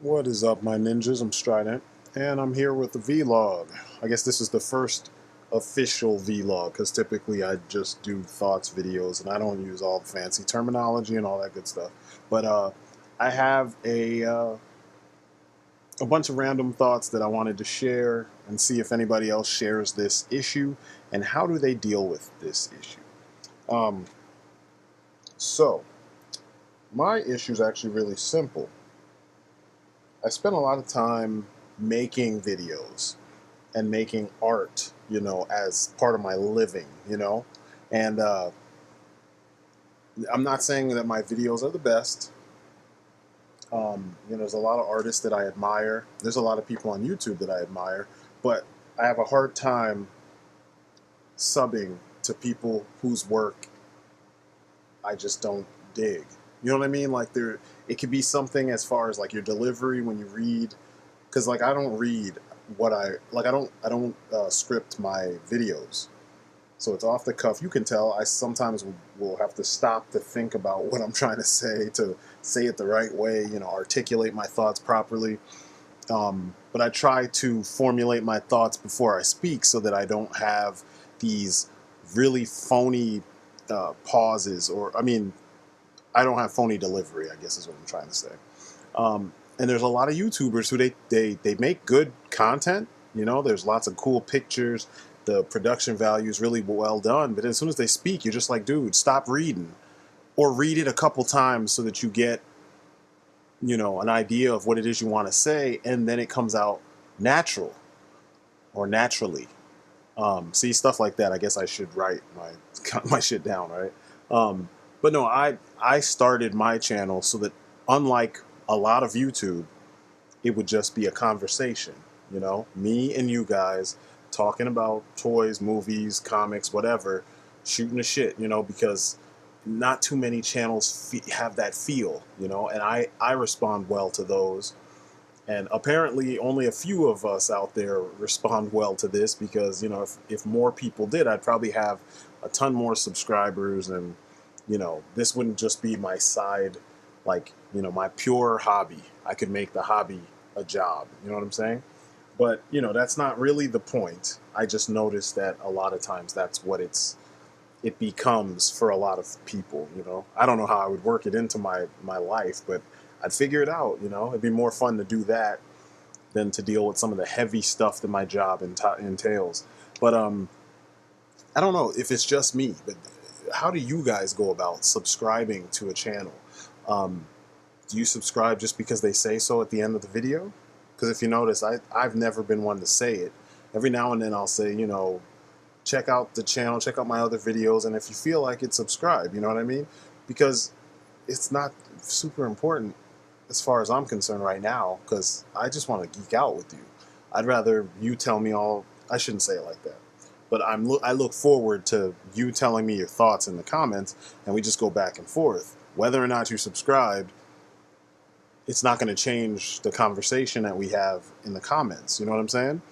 What is up, my ninjas? I'm Strident, and I'm here with the vlog. I guess this is the first official vlog, because typically I just do thoughts videos, and I don't use all the fancy terminology and all that good stuff. But I have a bunch of random thoughts that I wanted to share and see if anybody else shares this issue, and how do they deal with this issue. Um, so, my issue is actually really simple. I spend a lot of time making videos and making art, as part of my living, And I'm not saying that my videos are the best. There's a lot of artists that I admire. There's a lot of people on YouTube that I admire, but I have a hard time subbing to people whose work I just don't dig. You know what I mean? Like it could be something as far as like your delivery when you read, because like I don't read what I like. I don't script my videos, so it's off the cuff. You can tell I sometimes will have to stop to think about what I'm trying to say it the right way. Articulate my thoughts properly. But I try to formulate my thoughts before I speak so that I don't have these really phony pauses, or I mean, I don't have phony delivery, I guess is what I'm trying to say. And there's a lot of YouTubers who they make good content. There's lots of cool pictures. The production value is really well done. But as soon as they speak, you're just like, dude, stop reading. Or read it a couple times so that you get, an idea of what it is you want to say. And then it comes out natural or naturally. See, stuff like that. I guess I should write my shit down, right? But no, I started my channel so that, unlike a lot of YouTube, it would just be a conversation. Me and you guys talking about toys, movies, comics, whatever, shooting the shit. Because not too many channels have that feel. And I respond well to those. And apparently only a few of us out there respond well to this because, if more people did, I'd probably have a ton more subscribers, and, this wouldn't just be my side, like, my pure hobby. I could make the hobby a job. You know what I'm saying? But, that's not really the point. I just noticed that a lot of times that's what it becomes for a lot of people. I don't know how I would work it into my life, but I'd figure it out. It'd be more fun to do that than to deal with some of the heavy stuff that my job entails. But I don't know if it's just me, but how do you guys go about subscribing to a channel? um, do you subscribe just because they say so at the end of the video? Because if you notice, I've never been one to say it. Every now and then I'll say, check out the channel, check out my other videos, and if you feel like it, subscribe. You know what I mean? Because it's not super important as far as I'm concerned right now, because I just want to geek out with you. I'd rather you tell me all. I shouldn't say it like that, but I look forward to you telling me your thoughts in the comments, and we just go back and forth. Whether or not you subscribed, it's not going to change the conversation that we have in the comments. You know what I'm saying?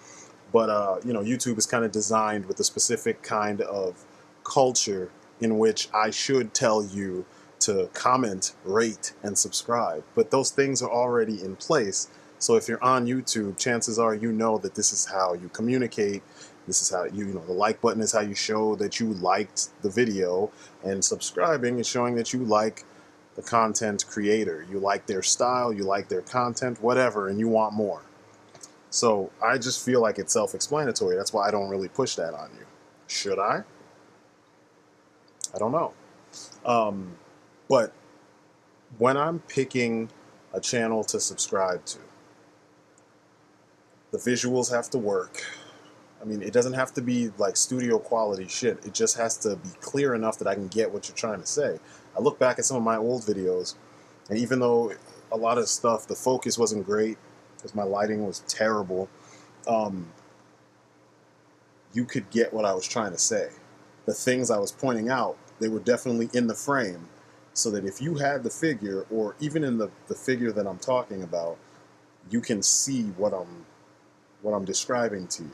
But YouTube is kind of designed with a specific kind of culture in which I should tell you to comment, rate, and subscribe. But those things are already in place. So if you're on YouTube, chances are you know that this is how you communicate. This is how the like button is how you show that you liked the video, and subscribing is showing that you like the content creator. You like their style, you like their content, whatever, and you want more. So I just feel like it's self-explanatory. That's why I don't really push that on you. Should I? I don't know. But when I'm picking a channel to subscribe to, the visuals have to work. I mean, it doesn't have to be like studio quality shit. It just has to be clear enough that I can get what you're trying to say. I look back at some of my old videos, and even though a lot of stuff, the focus wasn't great because my lighting was terrible, um, you could get what I was trying to say. The things I was pointing out, they were definitely in the frame, so that if you had the figure, or even in the figure that I'm talking about, you can see what I'm describing to you.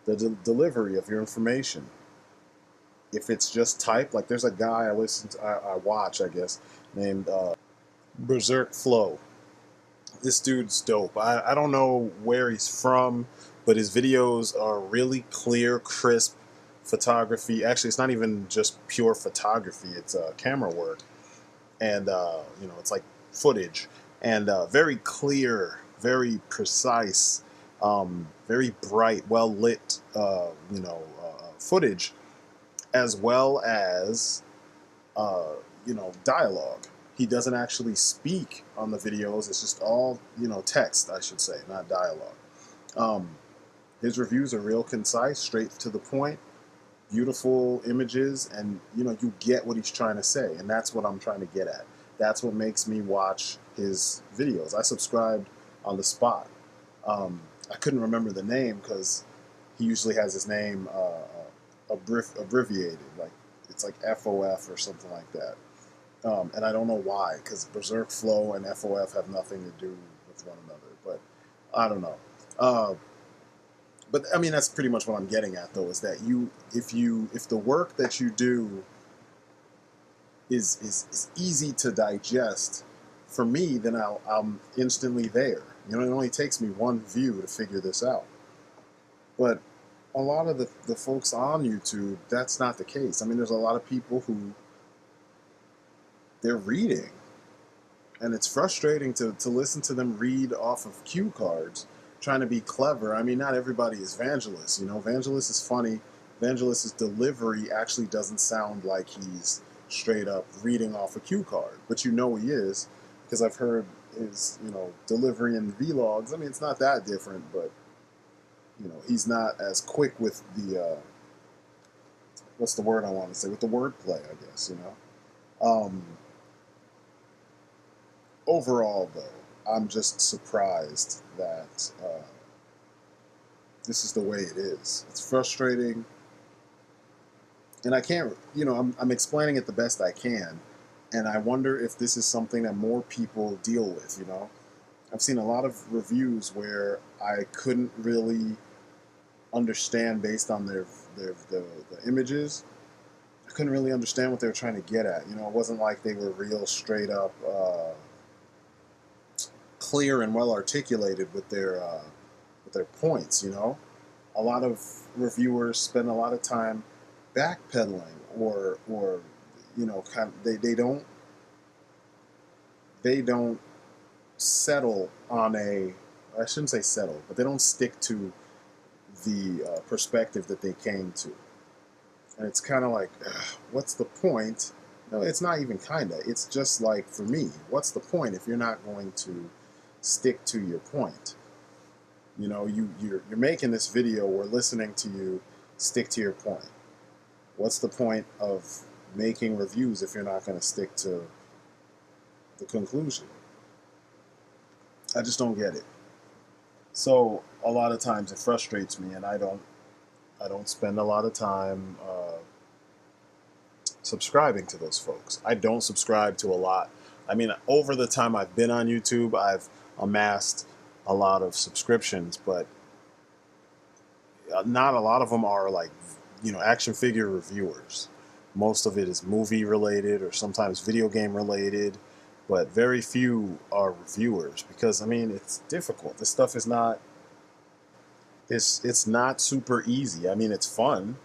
The delivery of your information. If it's just type, like there's a guy I watch, I guess, named Berserk Flow. This dude's dope. I don't know where he's from, but his videos are really clear, crisp photography. Actually, it's not even just pure photography, it's camera work. And, it's like footage. And very clear, very precise, very bright, well lit, footage, as well as dialogue. He doesn't actually speak on the videos. It's just all, text, I should say, not dialogue. Um, his reviews are real concise, straight to the point, beautiful images, and, you get what he's trying to say. And that's what I'm trying to get at. That's what makes me watch his videos. I subscribed on the spot. I couldn't remember the name because he usually has his name abbreviated, like it's like FOF or something like that. And I don't know why, because Berserk Flow and FOF have nothing to do with one another. But I don't know. But I mean, that's pretty much what I'm getting at, though, is that if the work that you do is easy to digest, for me, then I'm instantly there. It only takes me one view to figure this out. But a lot of the folks on YouTube, that's not the case. I mean, there's a lot of people who they're reading, and it's frustrating to listen to them read off of cue cards, trying to be clever. I mean, not everybody is Vangelis. Vangelis is funny. Vangelis' delivery actually doesn't sound like he's straight up reading off a cue card, but he is, because I've heard his delivery in vlogs. I mean, it's not that different, but he's not as quick with the what's the word I want to say, with the wordplay, I guess. Overall, though, I'm just surprised that this is the way it is. It's frustrating, and I can't, I'm explaining it the best I can, and I wonder if this is something that more people deal with. I've seen a lot of reviews where I couldn't really understand based on the images. I couldn't really understand what they were trying to get at. It wasn't like they were real straight up clear and well articulated with their points. A lot of reviewers spend a lot of time backpedaling, or kind of, they don't settle on I shouldn't say settle, but they don't stick to the perspective that they came to. And it's kind of like, what's the point? No, it's not even kinda. It's just like, for me, what's the point if you're not going to stick to your point? You're making this video, we're listening to you, stick to your point. What's the point of making reviews if you're not going to stick to the conclusion? I just don't get it. So a lot of times it frustrates me, and I don't spend a lot of time subscribing to those folks. I don't subscribe to a lot. I mean, over the time I've been on YouTube, I've amassed a lot of subscriptions, but not a lot of them are like, action figure reviewers. Most of it is movie related or sometimes video game related, but very few are reviewers, because I mean, it's difficult. This stuff is not, it's not super easy. I mean, it's fun,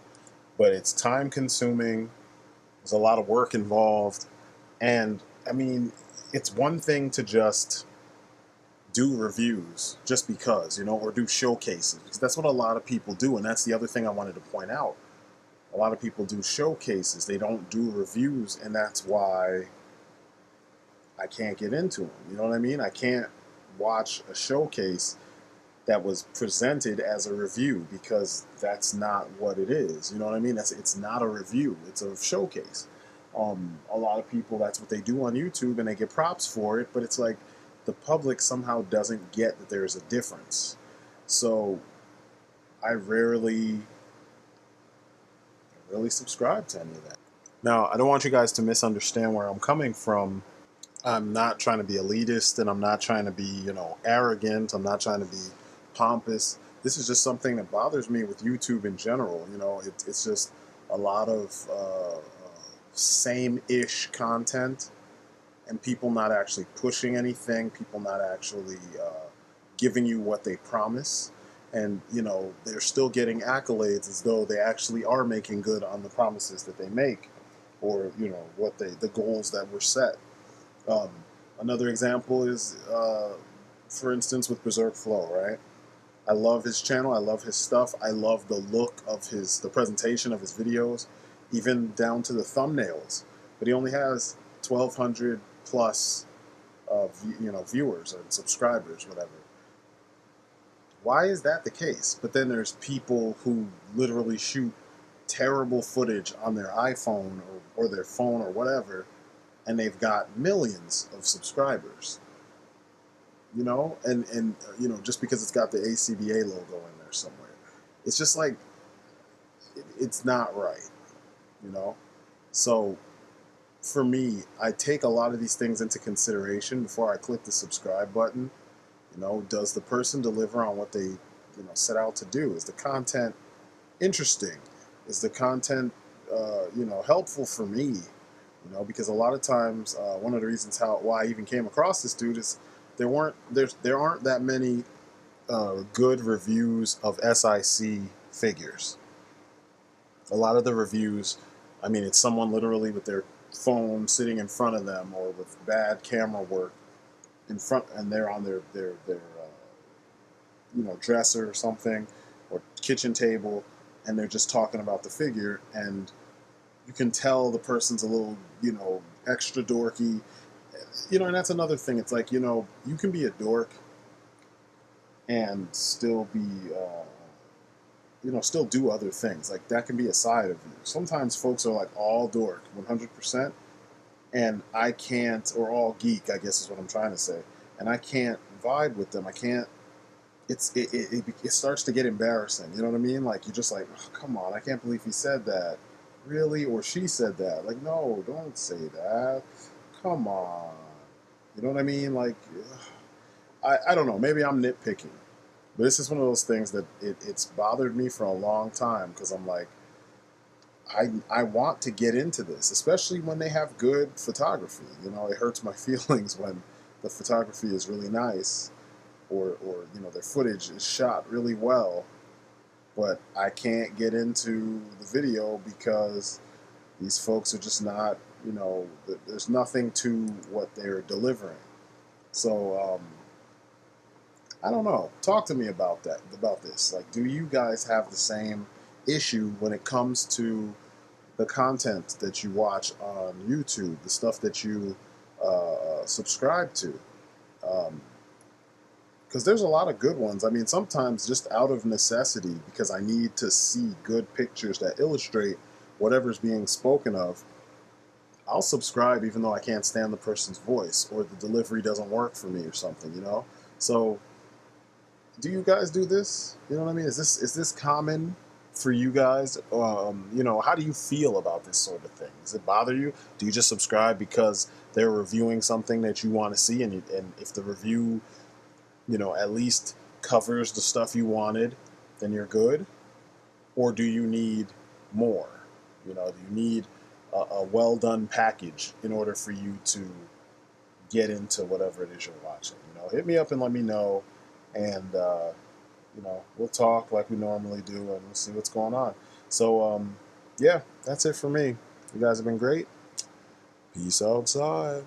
but it's time consuming. There's a lot of work involved. And I mean, it's one thing to just do reviews just because, or do showcases, because that's what a lot of people do. And that's the other thing I wanted to point out. A lot of people do showcases. They don't do reviews, and that's why I can't get into them. You know what I mean? I can't watch a showcase that was presented as a review, because that's not what it is. You know what I mean? It's not a review. It's a showcase. A lot of people, that's what they do on YouTube, and they get props for it, but it's like the public somehow doesn't get that there's a difference. So I rarely subscribe to any of that. Now, I don't want you guys to misunderstand where I'm coming from. I'm not trying to be elitist, and I'm not trying to be, arrogant. I'm not trying to be pompous. This is just something that bothers me with YouTube in general. It's just a lot of same-ish content, and people not actually pushing anything, people not actually giving you what they promise. And, you know, they're still getting accolades as though they actually are making good on the promises that they make, or, you know, the goals that were set. Um, Another example is, for instance, with Berserk Flow, right? I love his channel. I love his stuff. I love the look of the presentation of his videos, even down to the thumbnails. But he only has 1,200 plus, viewers or subscribers, whatever. Why is that the case? But then there's people who literally shoot terrible footage on their iPhone or their phone or whatever, and they've got millions of subscribers. You know, and just because it's got the ACBA logo in there somewhere, it's just like it's not right. You know, so for me, I take a lot of these things into consideration before I click the subscribe button. You know, does the person deliver on what they, set out to do? Is the content interesting? Is the content, helpful for me? You know, because a lot of times, one of the reasons why I even came across this dude is there aren't that many good reviews of SIC figures. A lot of the reviews, I mean, it's someone literally with their phone sitting in front of them, or with bad camera work in front, and they're on their dresser or something, or kitchen table, and they're just talking about the figure, and you can tell the person's a little, extra dorky. And that's another thing. It's like, you can be a dork and still be, still do other things. Like, that can be a side of you. Sometimes folks are like all dork, 100%, and I can't, or all geek, I guess is what I'm trying to say, and I can't vibe with them. I can't. It starts to get embarrassing. You know what I mean? Like, you're just like, oh, come on, I can't believe he said that. Really? Or she said that. Like, no, don't say that. Come on. You know what I mean? Like, I don't know. Maybe I'm nitpicking. But this is one of those things that it's bothered me for a long time, because I'm like, I want to get into this, especially when they have good photography. It hurts my feelings when the photography is really nice, or their footage is shot really well, but I can't get into the video because these folks are just not, there's nothing to what they're delivering. So I don't know. Talk to me about this. Like, do you guys have the same issue when it comes to the content that you watch on YouTube, the stuff that you subscribe to? Because there's a lot of good ones. I mean, sometimes just out of necessity, because I need to see good pictures that illustrate whatever's being spoken of, I'll subscribe even though I can't stand the person's voice, or the delivery doesn't work for me or something, So, do you guys do this? You know what I mean? Is this common for you guys? How do you feel about this sort of thing? Does it bother you? Do you just subscribe because they're reviewing something that you want to see, and if the review, at least covers the stuff you wanted, then you're good? Or do you need more? Do you need a well done package in order for you to get into whatever it is you're watching? Hit me up and let me know, and we'll talk like we normally do, and we'll see what's going on. So yeah, that's it for me. You guys have been great. Peace outside.